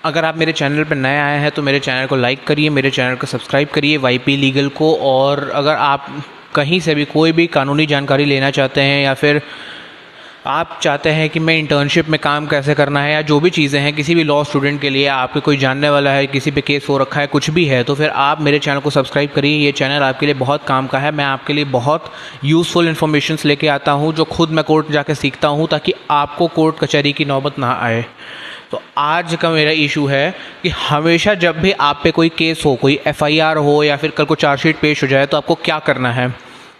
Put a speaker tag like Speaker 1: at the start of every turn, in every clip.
Speaker 1: अगर आप मेरे चैनल पर नए आए हैं तो मेरे चैनल को लाइक करिए, मेरे चैनल को सब्सक्राइब करिए वाईपी लीगल को। और अगर आप कहीं से भी कोई भी कानूनी जानकारी लेना चाहते हैं या फिर आप चाहते हैं कि मैं इंटर्नशिप में काम कैसे करना है या जो भी चीज़ें हैं किसी भी लॉ स्टूडेंट के लिए, आपके कोई जानने वाला है, किसी पे केस हो रखा है, कुछ भी है, तो फिर आप मेरे चैनल को सब्सक्राइब करिए। ये चैनल आपके लिए बहुत काम का है। मैं आपके लिए बहुत यूज़फुल इन्फॉर्मेशंस लेके आता हूँ जो खुद मैं कोर्ट जाके सीखता हूँ, ताकि आपको कोर्ट कचहरी की नौबत ना आए। तो आज का मेरा इशू है कि हमेशा जब भी आप पे कोई केस हो, कोई एफआईआर हो या फिर कल को चार्जशीट पेश हो जाए, तो आपको क्या करना है।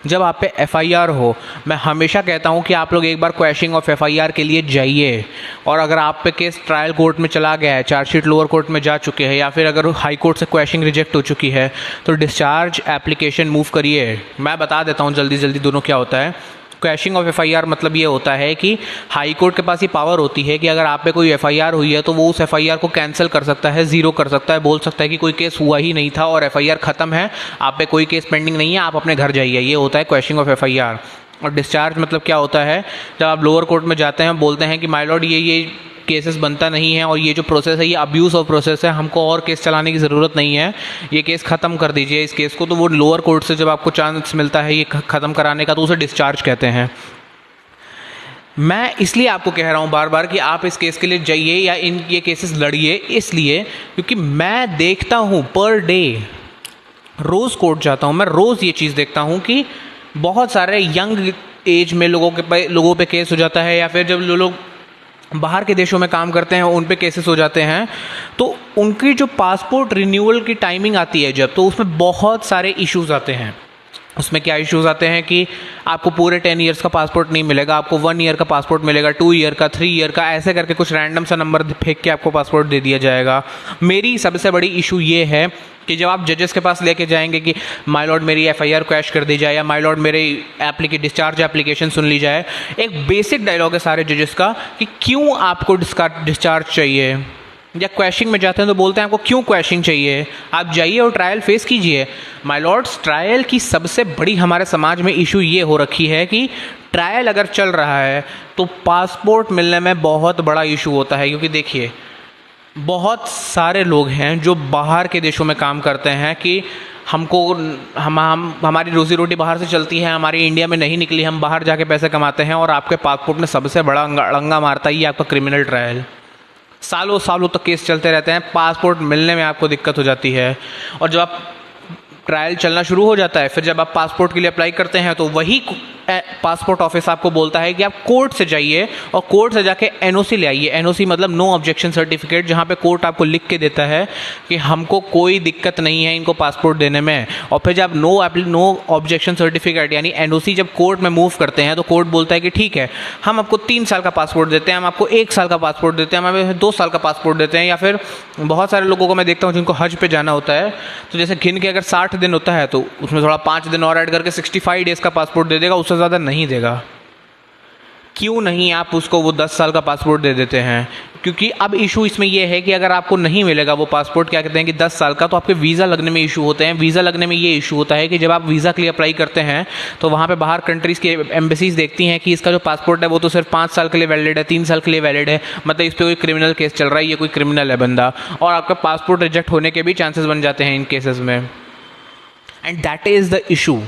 Speaker 1: जब आप पे एफआईआर हो, मैं हमेशा कहता हूं कि आप लोग एक बार क्वैशिंग ऑफ एफआईआर के लिए जाइए। और अगर आप पे केस ट्रायल कोर्ट में चला गया है, चार्जशीट लोअर कोर्ट में जा चुके हैं या फिर अगर हाई कोर्ट से क्वैशिंग रिजेक्ट हो चुकी है, तो डिस्चार्ज एप्लीकेशन मूव करिए। मैं बता देता हूं जल्दी जल्दी दोनों क्या होता है। क्वैशिंग ऑफ एफआईआर मतलब ये होता है कि हाई कोर्ट के पास ये पावर होती है कि अगर आप पे कोई एफआईआर हुई है तो वो उस एफआईआर को कैंसिल कर सकता है, ज़ीरो कर सकता है, बोल सकता है कि कोई केस हुआ ही नहीं था और एफआईआर ख़त्म है, आप पे कोई केस पेंडिंग नहीं है, आप अपने घर जाइए। ये होता है क्वैशिंग ऑफ एफआईआर। और डिस्चार्ज मतलब क्या होता है, जब आप लोअर कोर्ट में जाते हैं, बोलते हैं कि माय लॉर्ड ये केसेस बनता नहीं है और ये जो प्रोसेस है ये अब्यूज़ ऑफ प्रोसेस है, हमको और केस चलाने की ज़रूरत नहीं है, ये केस ख़त्म कर दीजिए इस केस को। तो वो लोअर कोर्ट से जब आपको चांस मिलता है ये ख़त्म कराने का, तो उसे डिस्चार्ज कहते हैं। मैं इसलिए आपको कह रहा हूँ बार बार कि आप इस केस के लिए जाइए या ये केसेस लड़िए, इसलिए क्योंकि मैं देखता हूँ पर डे, रोज़ कोर्ट जाता हूँ मैं, रोज़ ये चीज़ देखता हूँ कि बहुत सारे यंग एज में लोगों पे केस हो जाता है, या फिर जब लोग बाहर के देशों में काम करते हैं उन पे केसेस हो जाते हैं, तो उनकी जो पासपोर्ट रिन्यूअल की टाइमिंग आती है जब, तो उसमें बहुत सारे इश्यूज़ आते हैं। उसमें क्या इश्यूज़ आते हैं कि आपको पूरे 10 ईयर्स का पासपोर्ट नहीं मिलेगा, आपको 1 ईयर का पासपोर्ट मिलेगा, 2 ईयर का, 3 ईयर का, ऐसे करके कुछ रैंडम सा नंबर फेंक के आपको पासपोर्ट दे दिया जाएगा। मेरी सबसे बड़ी इशू ये है कि जब आप जजेस के पास लेके जाएंगे कि माय लॉर्ड मेरी एफआईआर क्वैश कर दी जाए या माय लॉर्ड मेरे डिस्चार्ज एप्लीकेशन सुन ली जाए, एक बेसिक डायलॉग है सारे जजेस का कि क्यों आपको डिस्चार्ज चाहिए। या क्वैशिंग में जाते हैं तो बोलते हैं आपको क्यों क्वैशिंग चाहिए, आप जाइए और ट्रायल फेस कीजिए। माय लॉर्ड्स, ट्रायल की सबसे बड़ी हमारे समाज में इशू ये हो रखी है कि ट्रायल अगर चल रहा है तो पासपोर्ट मिलने में बहुत बड़ा इशू होता है। क्योंकि देखिए, बहुत सारे लोग हैं जो बाहर के देशों में काम करते हैं कि हमारी रोज़ी रोटी बाहर से चलती है, हमारी इंडिया में नहीं निकली, हम बाहर जाके पैसे कमाते हैं, और आपके पासपोर्ट में सबसे बड़ा अड़ंगा मारता है ये आपका क्रिमिनल ट्रायल। सालों सालों तक केस चलते रहते हैं, पासपोर्ट मिलने में आपको दिक्कत हो जाती है। और जब आप ट्रायल चलना शुरू हो जाता है, फिर जब आप पासपोर्ट के लिए अप्लाई करते हैं तो वही पासपोर्ट ऑफिस आपको बोलता है कि आप कोर्ट से जाइए और कोर्ट से जाके एनओसी ले आइए। एनओसी मतलब नो ऑब्जेक्शन सर्टिफिकेट, जहाँ पे कोर्ट आपको लिख के देता है कि हमको कोई दिक्कत नहीं है इनको पासपोर्ट देने में। और फिर जब नो ऑब्जेक्शन सर्टिफिकेट यानी एनओसी जब कोर्ट में मूव करते हैं तो कोर्ट बोलता है कि ठीक है, हम आपको 3 साल का पासपोर्ट देते हैं, हम आपको 1 साल का पासपोर्ट देते हैं, हम आपको 2 साल का पासपोर्ट देते हैं। या फिर बहुत सारे लोगों को मैं देखता हूँ जिनको हज पे जाना होता है, तो जैसे गिन के अगर 60 दिन होता है तो उसमें थोड़ा 5 दिन और ऐड करके 65 डेज़ का पासपोर्ट दे देगा, उससे ज़्यादा नहीं देगा। क्यों नहीं आप उसको वो 10 साल का पासपोर्ट दे देते हैं? क्योंकि अब इशू इसमें यह है कि अगर आपको नहीं मिलेगा वो पासपोर्ट, क्या कहते हैं कि 10 साल का, तो आपके वीज़ा लगने में इशू होते हैं। वीज़ा लगने में ये इशू होता है कि जब आप वीज़ा के लिए अप्लाई करते हैं तो वहाँ पे बाहर कंट्रीज़ की एम्बेसीज देखती हैं कि इसका जो पासपोर्ट है वो तो सिर्फ 5 साल के लिए वैलिड है, 3 साल के लिए वैलिड है, मतलब इस पर कोई क्रिमिनल केस चल रहा है, ये कोई क्रिमिनल है बंदा, और आपका पासपोर्ट रिजेक्ट होने के भी चांसेस बन जाते हैं इन केसेस में। And that is the issue.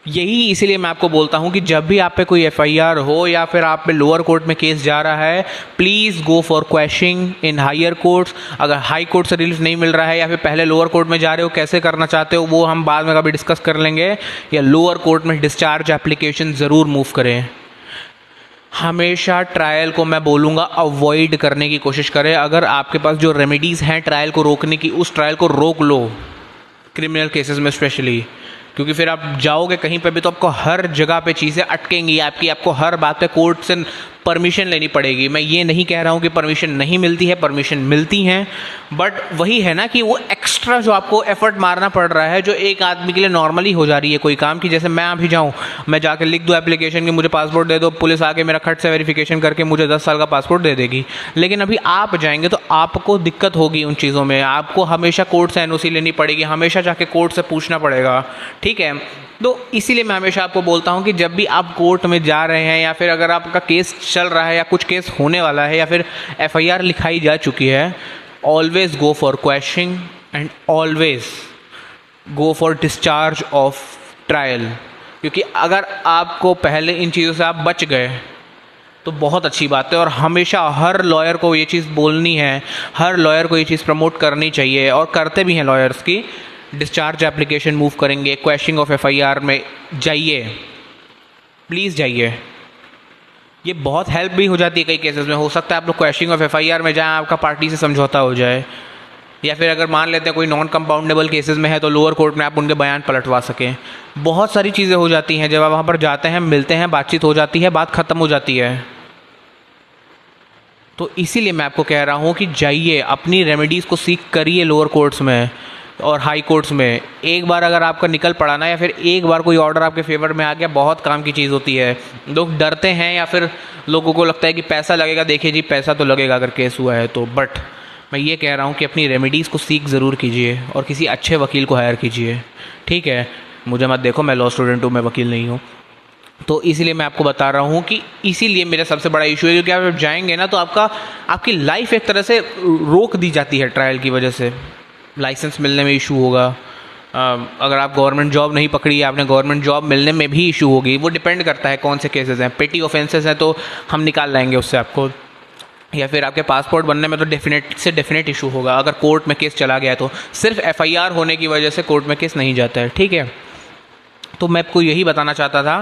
Speaker 1: यही इसीलिए मैं आपको बोलता हूं कि जब भी आप पे कोई एफआईआर हो या फिर आप पे लोअर कोर्ट में केस जा रहा है, please go for quashing in higher courts. अगर हाई कोर्ट से रिलीफ नहीं मिल रहा है या फिर पहले लोअर कोर्ट में जा रहे हो, कैसे करना चाहते हो वो हम बाद में कभी डिस्कस कर लेंगे, या लोअर कोर्ट में डिस्चार्ज एप्लीकेशन ज़रूर मूव करें। हमेशा ट्रायल को मैं बोलूँगा अवॉइड करने की कोशिश करें। अगर आपके पास जो रेमेडीज़ हैं ट्रायल को रोकने की, उस ट्रायल को रोक लो, क्रिमिनल केसेस में स्पेशली। क्योंकि फिर आप जाओगे कहीं पे भी तो आपको हर जगह पे चीज़ें अटकेंगी, आपको हर बात पे कोर्ट से परमिशन लेनी पड़ेगी। मैं ये नहीं कह रहा हूँ कि परमिशन नहीं मिलती है, परमिशन मिलती हैं, बट वही है ना कि वो एक्स्ट्रा जो आपको एफर्ट मारना पड़ रहा है, जो एक आदमी के लिए नॉर्मली हो जा रही है कोई काम की, जैसे मैं अभी जाऊँ, मैं जाकर लिख दूँ एप्लीकेशन कि मुझे पासपोर्ट दे दो, पुलिस आके मेरा खट से वेरिफिकेशन करके मुझे 10 साल का पासपोर्ट दे देगी। लेकिन अभी आप जाएंगे तो आपको दिक्कत होगी उन चीज़ों में, आपको हमेशा कोर्ट से एनओसी लेनी पड़ेगी, हमेशा जाके कोर्ट से पूछना पड़ेगा, ठीक है। तो इसीलिए मैं हमेशा आपको बोलता हूँ कि जब भी आप कोर्ट में जा रहे हैं या फिर अगर आपका केस चल रहा है या कुछ केस होने वाला है या फिर एफआईआर लिखाई जा चुकी है, always go for questioning and always go for discharge of trial. क्योंकि अगर आपको पहले इन चीज़ों से आप बच गए तो बहुत अच्छी बात है। और हमेशा हर लॉयर को ये चीज़ बोलनी है, हर लॉयर को ये चीज़ प्रमोट करनी चाहिए और करते भी हैं लॉयर्स की। डिस्चार्ज एप्लीकेशन मूव करेंगे, क्वेश्चनिंग ऑफ एफआईआर में जाइए, प्लीज़ जाइए। ये बहुत हेल्प भी हो जाती है कई केसेस में। हो सकता है आप लोग क्वेश्चनिंग ऑफ एफआईआर में जाएं, आपका पार्टी से समझौता हो जाए, या फिर अगर मान लेते हैं कोई नॉन कंपाउंडेबल केसेस में है तो लोअर कोर्ट में आप उनके बयान पलटवा सकें। बहुत सारी चीज़ें हो जाती हैं जब आप वहाँ पर जाते हैं, मिलते हैं, बातचीत हो जाती है, बात ख़त्म हो जाती है। तो इसीलिए मैं आपको कह रहा हूँ कि जाइए, अपनी रेमेडीज़ को सीख करिए लोअर कोर्ट्स में और हाई कोर्ट्स में। एक बार अगर आपका निकल पड़ा ना, या फिर एक बार कोई ऑर्डर आपके फेवर में आ गया, बहुत काम की चीज़ होती है। लोग डरते हैं या फिर लोगों को लगता है कि पैसा लगेगा। देखिए जी, पैसा तो लगेगा अगर केस हुआ है तो, बट मैं ये कह रहा हूँ कि अपनी रेमेडीज़ को सीख ज़रूर कीजिए और किसी अच्छे वकील को हायर कीजिए, ठीक है। मुझे मत देखो, मैं लॉ स्टूडेंट हूँ, मैं वकील नहीं हूँ। तो इसीलिए मैं आपको बता रहा हूँ कि इसीलिए मेरा सबसे बड़ा इशू है, क्योंकि आप जाएंगे ना तो आपकी लाइफ एक तरह से रोक दी जाती है ट्रायल की वजह से। लाइसेंस मिलने में इशू होगा, अगर आप गवर्नमेंट जॉब नहीं पकड़ी है आपने, गवर्नमेंट जॉब मिलने में भी इशू होगी। वो डिपेंड करता है कौन से केसेस हैं। पेटी ऑफेंसेस हैं तो हम निकाल लाएंगे उससे आपको, या फिर आपके पासपोर्ट बनने में तो डेफिनेट इशू होगा। अगर कोर्ट में केस चला गया तो सिर्फ एफआईआर होने की वजह से कोर्ट में केस नहीं जाता है, ठीक है। तो मैं आपको यही बताना चाहता था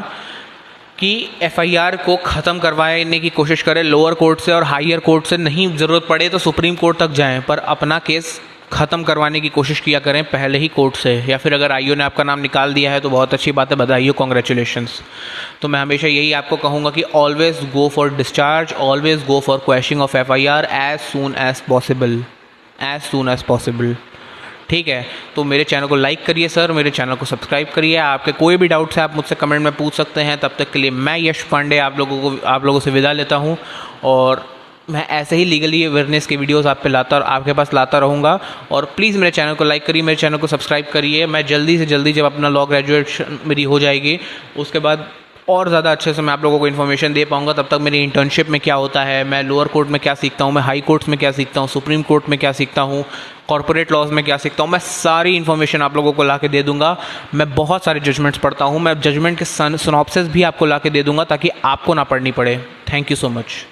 Speaker 1: कि एफआईआर को ख़त्म करवाने की कोशिश करें लोअर कोर्ट से और हायर कोर्ट से। नहीं ज़रूरत पड़े तो सुप्रीम कोर्ट तक जाएं, पर अपना केस ख़त्म करवाने की कोशिश किया करें पहले ही कोर्ट से। या फिर अगर आईओ ने आपका नाम निकाल दिया है तो बहुत अच्छी बात है, बधाई हो, कॉन्ग्रेचुलेशंस। तो मैं हमेशा यही आपको कहूँगा कि always go for discharge, always go for questioning of FIR as soon as possible, ठीक है। तो मेरे चैनल को लाइक करिए सर, मेरे चैनल को सब्सक्राइब करिए। आपके कोई भी डाउट्स है आप मुझसे कमेंट में पूछ सकते हैं। तब तक के लिए मैं यश पांडे आप लोगों से विदा लेता हूँ, और मैं ऐसे ही लीगली अवेयरनेस के वीडियोस आपके पास लाता रहूँगा। और प्लीज़ मेरे चैनल को लाइक करिए, मेरे चैनल को सब्सक्राइब करिए। मैं जल्दी से जल्दी जब अपना लॉ ग्रेजुएशन मेरी हो जाएगी उसके बाद और ज़्यादा अच्छे से मैं आप लोगों को इन्फॉर्मेशन दे पाऊँगा। तब तक मेरी इंटर्नशिप में क्या होता है, मैं लोअर कोर्ट में क्या सीखता हूँ, मैं हाई कोर्ट्स में क्या सीखता हूँ, सुप्रीम कोर्ट में क्या सीखता हूँ, कॉर्पोरेट लॉज में क्या सीखता हूँ, मैं सारी इन्फॉर्मेशन आप लोगों को ला के दे दूँगा। मैं बहुत सारे जजमेंट्स पढ़ता हूँ, मैं जजमेंट के सिनॉप्सिस भी आपको ला के दे दूँगा ताकि आपको ना पढ़नी पड़े। Thank you so much.